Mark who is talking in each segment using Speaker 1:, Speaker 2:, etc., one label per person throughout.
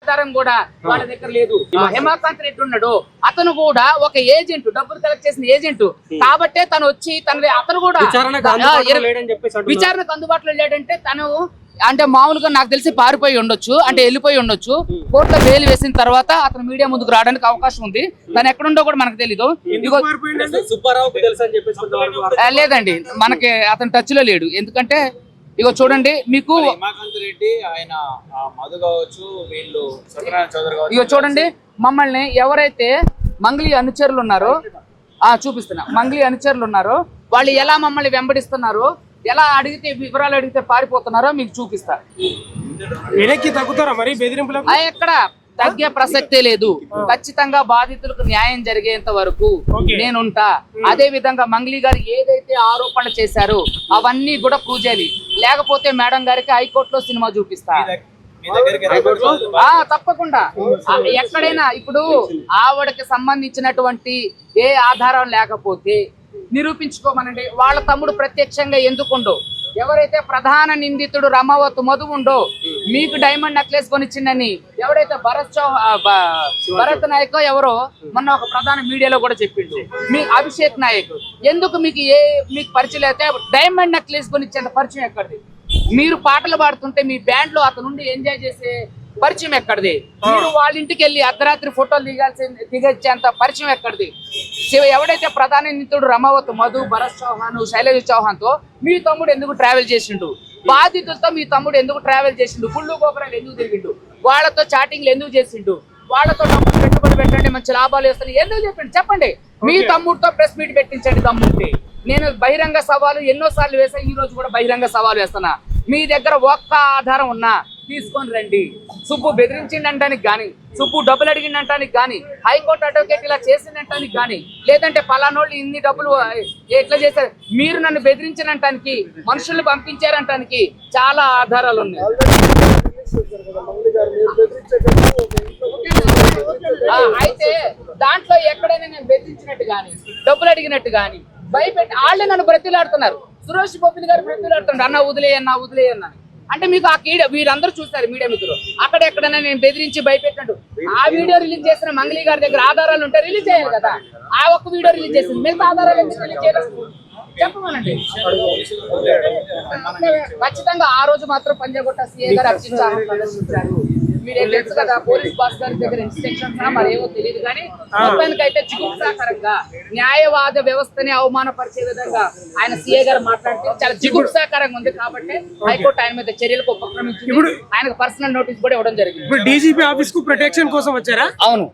Speaker 1: ఆధారం కూడా వాళ్ళ దగ్గర లేదు. హేమాకాంత్ రెడ్డి ఉన్నాడు, అతను కూడా ఒక ఏజెంట్, డబ్బులు కలెక్ట్ చేసిన ఏజెంట్ కాబట్టే తను వచ్చి అతను కూడా విచారణకు అందుబాటులో లేడంటే తను అంటే మామూలుగా నాకు తెలిసి పారిపోయి ఉండొచ్చు, అంటే వెళ్ళిపోయి ఉండొచ్చు. కోర్టులో బెయిల్ వేసిన తర్వాత అతను మీడియా ముందుకు రావడానికి అవకాశం ఉంది. తను ఎక్కడుండో కూడా మనకు తెలీదు. లేదండి, మనకి అతను టచ్ లో లేడు. ఎందుకంటే ఇగో చూడండి, మీకు ఇగో చూడండి, మమ్మల్ని ఎవరైతే మంగ్లీ అనుచరులు ఉన్నారో చూపిస్తున్నా, మంగ్లీ అనుచరులు ఉన్నారో వాళ్ళు ఎలా మమ్మల్ని వెంబడిస్తున్నారో, ఎలా అడిగితే వివరాలు అడిగితే పారిపోతున్నారో మీకు చూపిస్తా.
Speaker 2: తగ్గుతారా మరి బెదిరింపులకు?
Speaker 1: ఎక్కడ తగ్గే ప్రసక్తే లేదు. ఖచ్చితంగా బాధితులకు న్యాయం జరిగేంత వరకు నేనుంటా. అదే విధంగా మంగ్లీ గారు ఏదైతే ఆరోపణలు చేశారో అవన్నీ కూడా ప్రూవ్ చేయాలి. లేకపోతే మేడం గారికి హైకోర్టులో సినిమా చూపిస్తా. తప్పకుండా ఎక్కడైనా ఇప్పుడు ఆవిడకి సంబంధించినటువంటి ఏ ఆధారం లేకపోతే నిరూపించుకోమనండి. వాళ్ళ తమ్ముడు ప్రత్యక్షంగా ఎందుకుండో, ఎవరైతే ప్రధాన నిందితుడు రమావత్ మధు ఉండో మీకు డైమండ్ నెక్లెస్ కొనిచ్చిందని ఎవరైతే భరత్ నాయక్ ఎవరో మొన్న ఒక ప్రధాన మీడియాలో కూడా చెప్పిండు. మీ అభిషేక్ నాయక్ ఎందుకు మీకు పరిచయం అయితే డైమండ్ నెక్లెస్ కొనిచ్చేంత పరిచయం ఎక్కడిది? మీరు పాటలు పాడుతుంటే మీ బ్యాండ్ లో అతనుండి ఎంజాయ్ చేసే పరిచయం ఎక్కడిది? మీరు వాళ్ళ ఇంటికి వెళ్ళి అర్ధరాత్రి ఫోటోలు దిగొచ్చేంత పరిచయం ఎక్కడిది? ఎవడైతే ప్రధాన నిందితుడు రమావత్ మధు, భరత్ చౌహాన్, శైలజ చౌహాన్ తో మీ తమ్ముడు ఎందుకు ట్రావెల్ చేసిండు? బాధితులతో మీ తమ్ముడు ఎందుకు ట్రావెల్ చేసిండు? గుళ్ళు గోపురాలు ఎందుకు తిరిగిండు? వాళ్ళతో చాటింగ్లు ఎందుకు చేసిండు? వాళ్ళతో డబ్బులు పెట్టుబడి పెట్టండి, మంచి లాభాలు వేస్తాను ఎందుకు చెప్పండి? చెప్పండి. మీ తమ్ముడితో ప్రెస్ మీట్ పెట్టించండి తమ్ముడికి. నేను బహిరంగ సవాలు ఎన్నోసార్లు వేసా, ఈ రోజు కూడా బహిరంగ సవాలు వేస్తున్నా. మీ దగ్గర ఒక్క ఆధారం ఉన్నా తీసుకొని రండి. సుబ్బు బెదిరించిండటానికి కానీ, సుబ్బు డబ్బులు అడిగిండటానికి కానీ, హైకోర్టు అడ్వకేట్ ఇలా చేసిండటానికి కానీ, లేదంటే పలానోళ్ళు ఇన్ని డబ్బులు ఎట్లా చేశారు, మీరు నన్ను బెదిరించినటానికి, మనుషుల్ని పంపించారంటానికి చాలా ఆధారాలు ఉన్నాయి. అయితే దాంట్లో ఎక్కడైనా నేను బెదిరించినట్టు కానీ, డబ్బులు అడిగినట్టు కానీ, భయపెట్టి వాళ్ళే నన్ను బ్రతిలాడుతున్నారు. సురేష్ బొబ్బిలి గారు బ్రతిలాడుతున్నారు, అన్న వదిలేయన్నా. అంటే మీకు ఆ వీరందరూ చూస్తారు మీడియా మిత్రులు. అక్కడ ఎక్కడైనా నేను బెదిరించి భయపెట్టినట్టు ఆ వీడియో రిలీజ్ చేసిన మంగ్లీ గారి దగ్గర ఆధారాలు ఉంటే రిలీజ్ చేయాలి కదా. ఆ ఒక్క వీడియో రిలీజ్ చేసింది, మిగతా ఆధారాలు ఎందుకు రిలీజ్ చేయలేదు చెప్పమనండి. ఖచ్చితంగా ఆ రోజు మాత్రం పంజాగుట్ట సీఏ గారు అర్చించారు. మీరేం తెలుసు కదా, పోలీస్ బాస్ గారి దగ్గర ఇన్స్ట్రక్షన్స్ మరేమో తెలియదు కానీ మొత్తానికైతే జిగుప్సాకరంగా న్యాయవాద వ్యవస్థని అవమానపరిచే విధంగా ఆయన సీఏ గారు మాట్లాడితే చాలా జిగుప్సాకరంగా ఉంది. కాబట్టి హైకోర్టు ఆయన మీద చర్యలకు ఉపక్రమించింది. ఆయనకు పర్సనల్ నోటీస్ కూడా ఇవ్వడం జరిగింది.
Speaker 2: డీజీపీ ఆఫీస్ కు ప్రొటెక్షన్ కోసం వచ్చారా?
Speaker 1: అవును.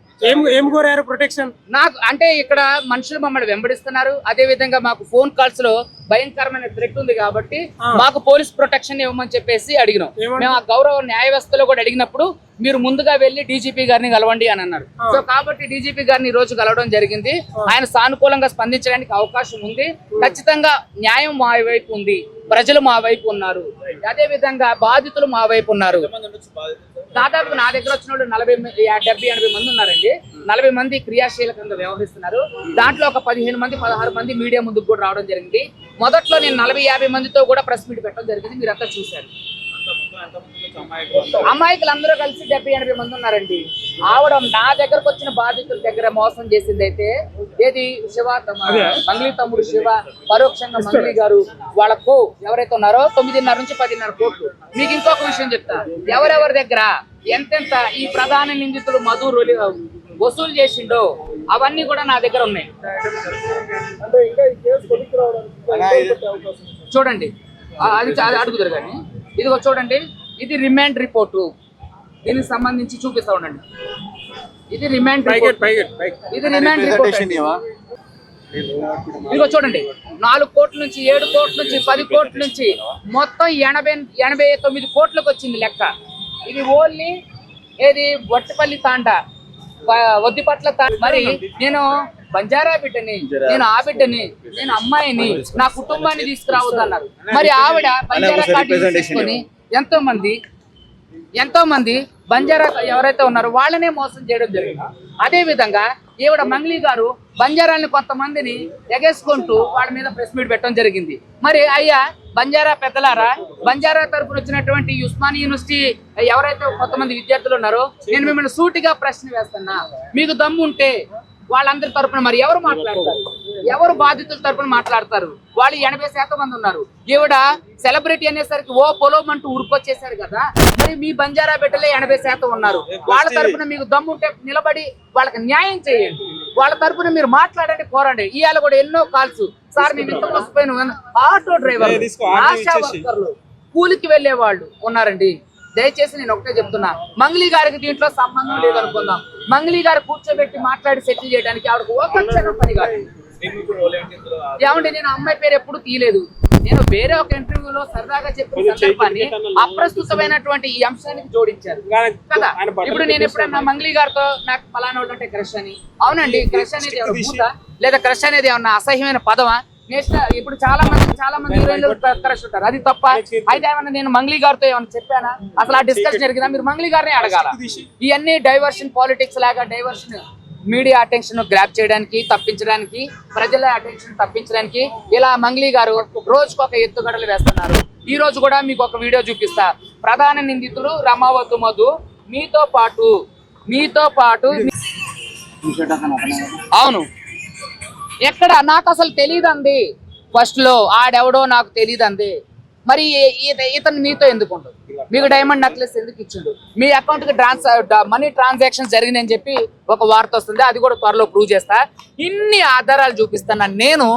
Speaker 2: ఏం కోరారు ప్రొటెక్షన్?
Speaker 1: నాకు అంటే ఇక్కడ మనుషులు మమ్మల్ని వెంబడిస్తున్నారు. అదే విధంగా మాకు ఫోన్ కాల్స్ లో భయంకరమైన థ్రెట్ ఉంది కాబట్టి మాకు పోలీస్ ప్రొటెక్షన్ ఇవ్వమని చెప్పేసి అడిగినాం. మేము ఆ గౌరవ న్యాయ వ్యవస్థలో కూడా అడిగినప్పుడు మీరు ముందుగా వెళ్లి డీజీపీ గారిని కలవండి అని అన్నారు. సో కాబట్టి డీజీపీ గారిని ఈ రోజు కలవడం జరిగింది. ఆయన సానుకూలంగా స్పందించడానికి అవకాశం ఉంది. ఖచ్చితంగా న్యాయం మా వైపు ఉంది, ప్రజలు మా వైపు ఉన్నారు, అదే విధంగా బాధితులు మా వైపు ఉన్నారు. దాదాపు నా దగ్గర వచ్చిన వాళ్ళు 70-80 మంది ఉన్నారండి. 40 మంది క్రియాశీలకంగా వ్యవహరిస్తున్నారు. దాంట్లో ఒక 15 మంది 16 మంది మీడియా ముందుకు కూడా రావడం జరిగింది. మొదట్లో నేను 40-50 మందితో కూడా ప్రెస్ మీట్ పెట్టడం జరిగింది. మీరంతా చూశారు. అమాయకులు అందరూ కలిసి 70-80 మంది ఉన్నారండి. ఆవిడ నా దగ్గరకు వచ్చిన బాధితుల దగ్గర మోసం చేసింది అయితే ఏది శివ, మంగ్లీ తమ్ముడు శివ, పరోక్షంగా మంగ్లీ గారు వాళ్ళకు ఎవరైతే ఉన్నారో 9.5 నుంచి 10.5 కోట్లు. మీకు ఇంకొక విషయం చెప్తా, ఎవరెవరి దగ్గర ఎంతెంత ఈ ప్రధాన నిందితుడు మధు వసూలు చేసిండో అవన్నీ కూడా నా దగ్గర ఉన్నాయి. చూడండి, అది అడుగుతారు కానీ ఇదిగో చూడండి, ఇది రిమాండ్ రిపోర్టు. దీనికి సంబంధించి చూపిస్తా ఉండండి. ఇది రిమాండ్ రిపోర్ట్. ఇదిగో చూడండి, 4 కోట్ల నుంచి 7 కోట్ల నుంచి 10 కోట్ల నుంచి మొత్తం 89 కోట్లకు వచ్చింది లెక్క. ఇది ఓన్లీ ఏది వట్టిపల్లి తాండా, వద్దిపట్ల తాండా. మరి నేను బంజారా బిడ్డని, నేను ఆ బిడ్డని, నేను అమ్మాయిని, నా కుటుంబాన్ని తీసుకురావద్దన్నారు. మరి ఆవిడ బంజారా కార్డు తీసుకొని ఎంతో మంది బంజారా ఎవరైతే ఉన్నారో వాళ్ళనే మోసం చేయడం జరిగింది. అదే విధంగా ఈవిడ మంగ్లీ గారు బంజారాలని కొంతమందిని ఎగేసుకుంటూ వాళ్ళ మీద ప్రెస్ మీట్ పెట్టడం జరిగింది. మరి అయ్యా బంజారా పెద్దలారా, బంజారా తరపున వచ్చినటువంటి ఉస్మానియా యూనివర్సిటీ ఎవరైతే కొంతమంది విద్యార్థులు ఉన్నారో నేను మిమ్మల్ని సూటిగా ప్రశ్న వేస్తున్నా. మీకు దమ్ము ఉంటే వాళ్ళందరి తరపున మరి ఎవరు మాట్లాడతారు? ఎవరు బాధితుల తరపున మాట్లాడతారు? వాళ్ళు 80% మంది ఉన్నారు. ఈవిడ సెలబ్రిటీ అనేసరికి ఓ పొలమంటూ ఉరుకొచ్చేసారు కదా. మరి మీ బంజారా బిడ్డలే 80% ఉన్నారు. వాళ్ళ తరపున మీకు దమ్ము ఉంటే నిలబడి వాళ్ళకి న్యాయం చేయండి. వాళ్ళ తరపున మీరు మాట్లాడండి, పోరండి. ఇవాళ కూడా ఎన్నో కాల్స్, సార్ మేము ఇంత మోసపోయిన ఆటో డ్రైవర్, ఆశా వర్కర్లు, కూలికి వెళ్లే వాళ్ళు ఉన్నారండి. దయచేసి నేను ఒకటే చెప్తున్నా, మంగ్లీ గారికి దీంట్లో సంబంధం లేదనుకుందాం. మంగ్లీ గారు కూర్చోబెట్టి మాట్లాడి సెటిల్ చేయడానికి ఆవిడకు ఒక క్షణం పని కాదు. ఏమంటే నేను అమ్మాయి పేరు ఎప్పుడు తీయలేదు. నేను వేరే ఒక ఇంటర్వ్యూలో సరదాగా చెప్పిన సందర్భాన్ని అప్రస్తుతమైనటువంటి ఈ అంశానికి జోడించారు కదా. ఇప్పుడు నేను ఎప్పుడన్నా మంగ్లీ గారితో నాకు పలానా వాళ్ళు అంటే క్రష్ అని, అవునండి క్రష్ అనేది ఏమన్నా భూత లేదా క్రష్ అనేది ఏమన్నా అసహ్యమైన పదమా? ఇప్పుడు చాలా మంది హీరోయిన్లు క్రష్ ఉంటారు, అది తప్ప? అయితే ఏమన్నా నేను మంగ్లీ గారితో ఏమన్నా చెప్పానా? అసలు ఆ డిస్కషన్ జరిగిందా? మీరు మంగ్లీ గారిని అడగాల. ఇవన్నీ డైవర్షన్ పాలిటిక్స్ లాగా, డైవర్షన్ మీడియా అటెన్షన్ గ్రాప్ చేయడానికి, తప్పించడానికి, ప్రజల అటెన్షన్ తప్పించడానికి ఇలా మంగ్లీ గారు రోజుకొక ఎత్తుగడలు వేస్తున్నారు. ఈ రోజు కూడా మీకు ఒక వీడియో చూపిస్తా. ప్రధాన నిందితులు రమావతు మధు మీతో పాటు అవును, ఎక్కడ నాకు అసలు తెలియదండి. ఫస్ట్ లో ఆడెవడో నాకు తెలియదండి. మరి ఇతను మీతో ఎందుకు ఉండదు? మీకు డైమండ్ నెక్లెస్ ఎందుకు ఇచ్చిండు? మీ అకౌంట్ కి మనీ ట్రాన్సాక్షన్ జరిగిందని చెప్పి ఒక వార్త వస్తుంది, అది కూడా త్వరలో ప్రూవ్ చేస్తా. ఇన్ని ఆధారాలు చూపిస్తాను నేను.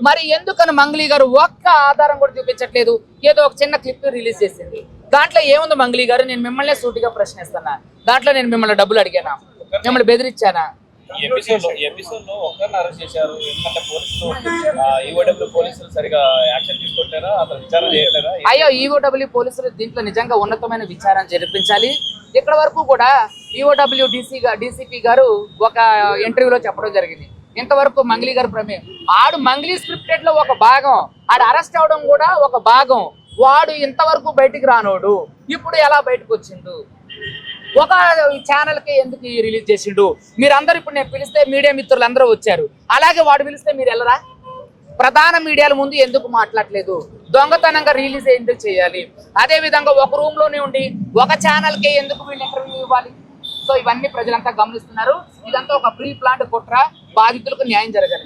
Speaker 1: మరి ఎందుకని మంగ్లీ గారు ఒక్క ఆధారం కూడా చూపించట్లేదు? ఏదో ఒక చిన్న క్లిప్ రిలీజ్ చేసింది. దాంట్లో ఏముంది మంగ్లీ గారు? నేను మిమ్మల్ని సూటిగా ప్రశ్నిస్తున్నా. దాంట్లో నేను మిమ్మల్ని డబ్బులు అడిగానా? మిమ్మల్ని బెదిరించానా?
Speaker 3: ఎపిసోడ్లో ఒక్కరిని అరెస్ట్ చేశారు. ఎందుకంటే పోలీసులు సరిగా యాక్షన్ తీసుకుంటారా? అసలు విచారణ చేయలేరా?
Speaker 1: అయ్యో, ఈఓడబ్ల్యూ పోలీసులు దీంట్లో నిజంగా ఉన్నతమైన విచారణ జరిపించాలి. ఇక్కడ వరకు కూడా ఈఓడబ్ల్యూ డీసీపీ గారు ఒక ఇంటర్వ్యూలో చెప్పడం జరిగింది, ఇంతవరకు మంగ్లీ గారు ప్రమేయం ఆడు మంగ్లీ స్క్రిప్టెడ్ లో ఒక భాగం, ఆడు అరెస్ట్ అవడం కూడా ఒక భాగం. వాడు ఇంతవరకు బయటికి రానోడు ఇప్పుడు ఎలా బయటకు వచ్చిండు? ఒక ఛానల్ కి ఎందుకు రిలీజ్ చేసిండు? మీరందరూ ఇప్పుడు నేను పిలిస్తే మీడియా మిత్రులు అందరూ వచ్చారు, అలాగే వాడు పిలిస్తే మీరు వెళ్ళరా? ప్రధాన మీడియాల ముందు ఎందుకు మాట్లాడలేదు? దొంగతనంగా రిలీజ్ ఎందుకు చేయాలి? అదే విధంగా ఒక రూమ్ లోనే ఉండి ఒక ఛానల్ కి ఎందుకు వీళ్ళు ఇంటర్వ్యూ ఇవ్వాలి? సో ఇవన్నీ ప్రజలంతా గమనిస్తున్నారు. ఇదంతా ఒక ప్రీ ప్లాంట్ కుట్ర, బాధితులకు న్యాయం జరగాలి.